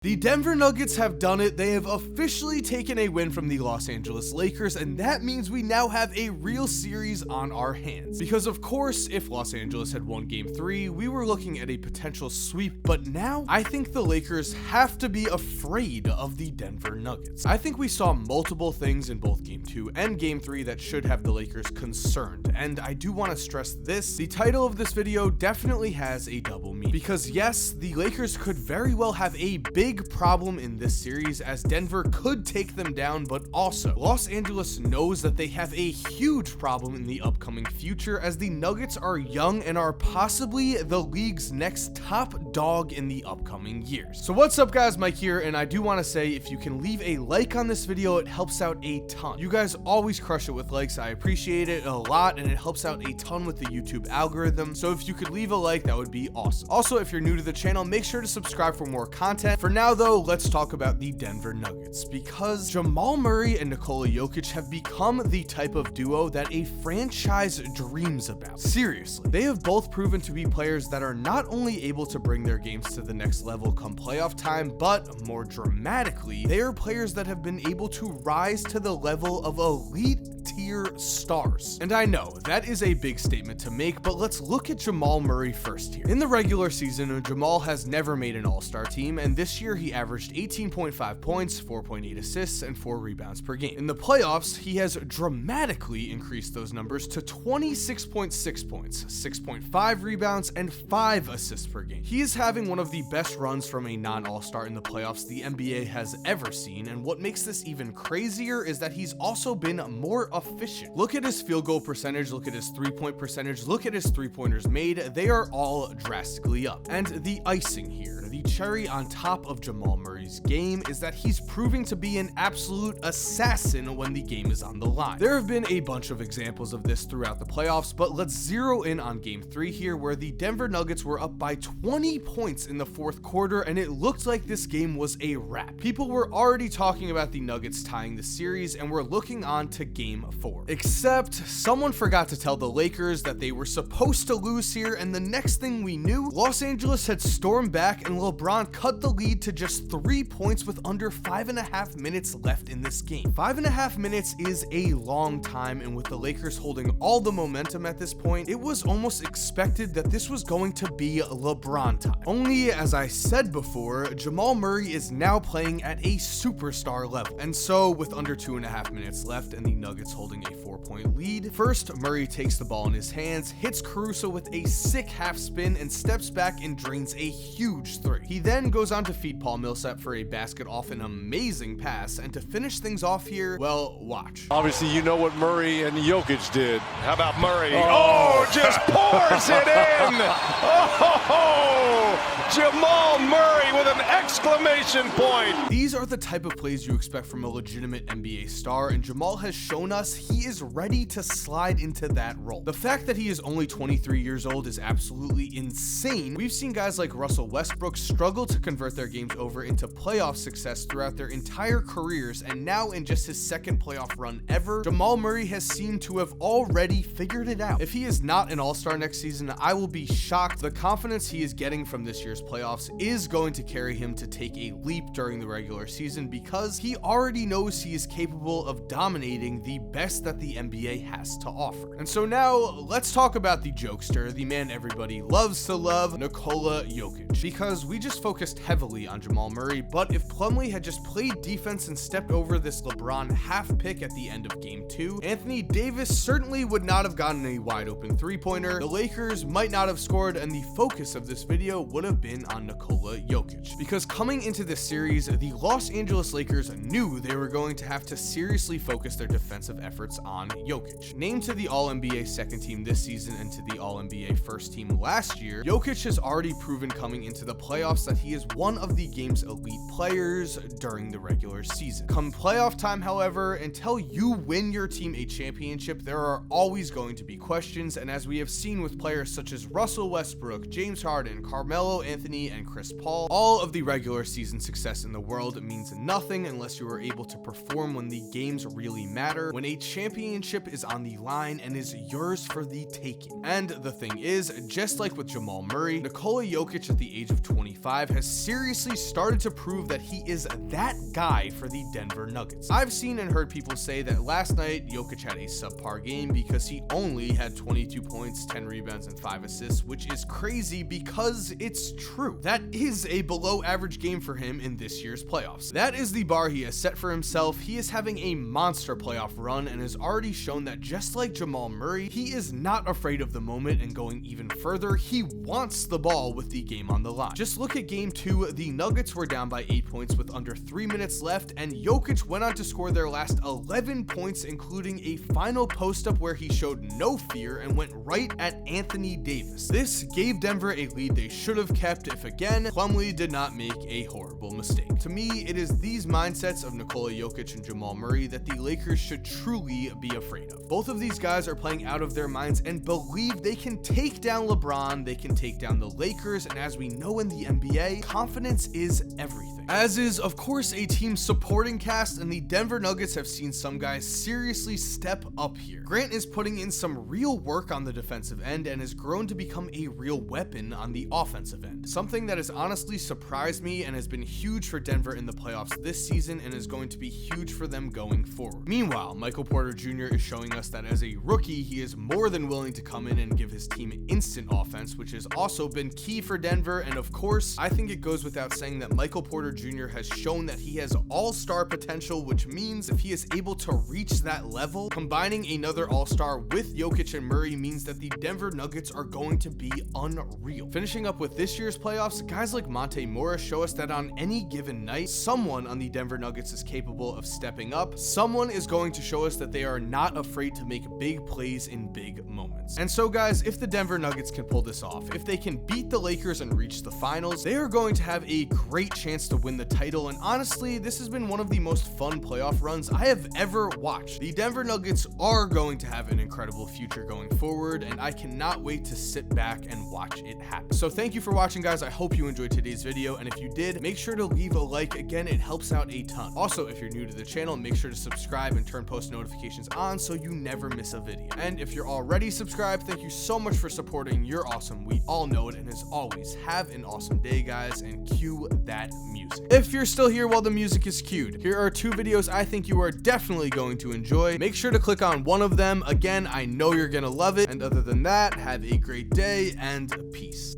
The Denver Nuggets have done it. They have officially taken a win from the Los Angeles Lakers, and that means we now have a real series on our hands. Because of course, if Los Angeles had won Game 3, we were looking at a potential sweep, but now I think the Lakers have to be afraid of the Denver Nuggets. I think we saw multiple things in both Game 2 and Game 3 that should have the Lakers concerned, and I do want to stress this. The title of this video definitely has a double meaning, because yes, the Lakers could very well have a big problem in this series, as Denver could take them down, but also Los Angeles knows that they have a huge problem in the upcoming future, as the Nuggets are young and are possibly the league's next top dog in the upcoming years. So what's up guys, Mike here, and I do want to say if you can leave a like on this video, it helps out a ton. You guys always crush it with likes. I appreciate it a lot, and it helps out a ton with the YouTube algorithm, so if you could leave a like, that would be awesome. Also, if you're new to the channel, make sure to subscribe for more content. For now though, let's talk about the Denver Nuggets, because Jamal Murray and Nikola Jokic have become the type of duo that a franchise dreams about. Seriously, they have both proven to be players that are not only able to bring their games to the next level come playoff time, but more dramatically, they are players that have been able to rise to the level of elite tier stars. And I know that is a big statement to make, but let's look at Jamal Murray first here. In the regular season, Jamal has never made an all-star team, and this year he averaged 18.5 points, 4.8 assists, and 4 rebounds per game. In the playoffs, he has dramatically increased those numbers to 26.6 points, 6.5 rebounds, and 5 assists per game. He is having one of the best runs from a non-all-star in the playoffs the NBA has ever seen, and what makes this even crazier is that he's also been more efficient. Look at his field goal percentage, look at his three-point percentage, look at his three-pointers made. They are all drastically up. And the icing here, the cherry on top of Jamal Murray's game, is that he's proving to be an absolute assassin when the game is on the line. There have been a bunch of examples of this throughout the playoffs, but let's zero in on Game 3 here, where the Denver Nuggets were up by 20 points in the fourth quarter, and it looked like this game was a wrap. People were already talking about the Nuggets tying the series, and we're looking on to Game 4. Except someone forgot to tell the Lakers that they were supposed to lose here, and the next thing we knew, Los Angeles had stormed back and LeBron cut the lead to just 3 points with under 5.5 minutes left in this game. 5.5 minutes is a long time, and with the Lakers holding all the momentum at this point, it was almost expected that this was going to be LeBron time. Only, as I said before, Jamal Murray is now playing at a superstar level, and so with under 2.5 minutes left and the Nuggets holding a 4-point lead, first Murray takes the ball in his hands, hits Caruso with a sick half spin, and steps back and drains a huge three. He then goes on to feed Paul Millsap for a basket off an amazing pass, and to finish things off here, well, watch. Obviously, you know what Murray and Jokic did. How about Murray? Oh, just pours it in! Oh, Jamal Murray with an exclamation point! These are the type of plays you expect from a legitimate NBA star, and Jamal has shown us he is ready to slide into that role. The fact that he is only 23 years old is absolutely insane. We've seen guys like Russell Westbrook struggle to convert their games over into playoff success throughout their entire careers, and now in just his second playoff run ever, Jamal Murray has seemed to have already figured it out. If he is not an all-star next season, I will be shocked. The confidence he is getting from this year's playoffs is going to carry him to take a leap during the regular season, because he already knows he is capable of dominating the best that the NBA has to offer. And so now let's talk about the jokester, the man everybody loves to love, Nikola Jokic, because we just focused heavily on Jamal Murray, but if Plumlee had just played defense and stepped over this LeBron half pick at the end of Game 2, Anthony Davis certainly would not have gotten a wide open three-pointer, the Lakers might not have scored, and the focus of this video would have been on Nikola Jokic. Because coming into this series, the Los Angeles Lakers knew they were going to have to seriously focus their defensive efforts on Jokic. Named to the All-NBA second team this season and to the All-NBA first team last year, Jokic has already proven coming into the playoffs that he is one of the game's elite players during the regular season. Come playoff time, however, until you win your team a championship, there are always going to be questions, and as we have seen with players such as Russell Westbrook, James Harden, Carmelo Anthony, and Chris Paul, all of the regular season success in the world means nothing unless you are able to perform when the games really matter, when a championship is on the line and is yours for the taking. And the thing is, just like with Jamal Murray, Nikola Jokic at the age of 25 2025 has seriously started to prove that he is that guy for the Denver Nuggets. I've seen and heard people say that last night Jokic had a subpar game because he only had 22 points, 10 rebounds, and 5 assists, which is crazy because it's true. That is a below average game for him in this year's playoffs. That is the bar he has set for himself. He is having a monster playoff run and has already shown that just like Jamal Murray, he is not afraid of the moment, and going even further, he wants the ball with the game on the line. Just look at game 2, the Nuggets were down by 8 points with under 3 minutes left, and Jokic went on to score their last 11 points, including a final post-up where he showed no fear and went right at Anthony Davis. This gave Denver a lead they should have kept if, again, Plumlee did not make a horrible mistake. To me, it is these mindsets of Nikola Jokic and Jamal Murray that the Lakers should truly be afraid of. Both of these guys are playing out of their minds and believe they can take down LeBron, they can take down the Lakers, and as we know in the NBA, confidence is everything. As is, of course, a team supporting cast, and the Denver Nuggets have seen some guys seriously step up here. Grant is putting in some real work on the defensive end and has grown to become a real weapon on the offensive end. Something that has honestly surprised me and has been huge for Denver in the playoffs this season and is going to be huge for them going forward. Meanwhile, Michael Porter Jr. is showing us that as a rookie, he is more than willing to come in and give his team instant offense, which has also been key for Denver. And of course, I think it goes without saying that Michael Porter Jr. has shown that he has all-star potential, which means if he is able to reach that level, combining another all-star with Jokic and Murray means that the Denver Nuggets are going to be unreal. Finishing up with this year's playoffs, guys like Monte Morris show us that on any given night, someone on the Denver Nuggets is capable of stepping up. Someone is going to show us that they are not afraid to make big plays in big moments. And so guys, if the Denver Nuggets can pull this off, if they can beat the Lakers and reach the finals, they are going to have a great chance to win the title. And honestly, this has been one of the most fun playoff runs I have ever watched. The Denver Nuggets are going to have an incredible future going forward, and I cannot wait to sit back and watch it happen. So thank you for watching, guys. I hope you enjoyed today's video, and if you did, make sure to leave a like. Again, it helps out a ton. Also, if you're new to the channel, make sure to subscribe and turn post notifications on so you never miss a video. And if you're already subscribed, thank you so much for supporting. You're awesome. We all know it. And as always, have an awesome day, guys, and cue that music. If you're still here while the music is cued, here are 2 videos I think you are definitely going to enjoy. Make sure to click on one of them. Again, I know you're gonna love it. And other than that, have a great day and peace.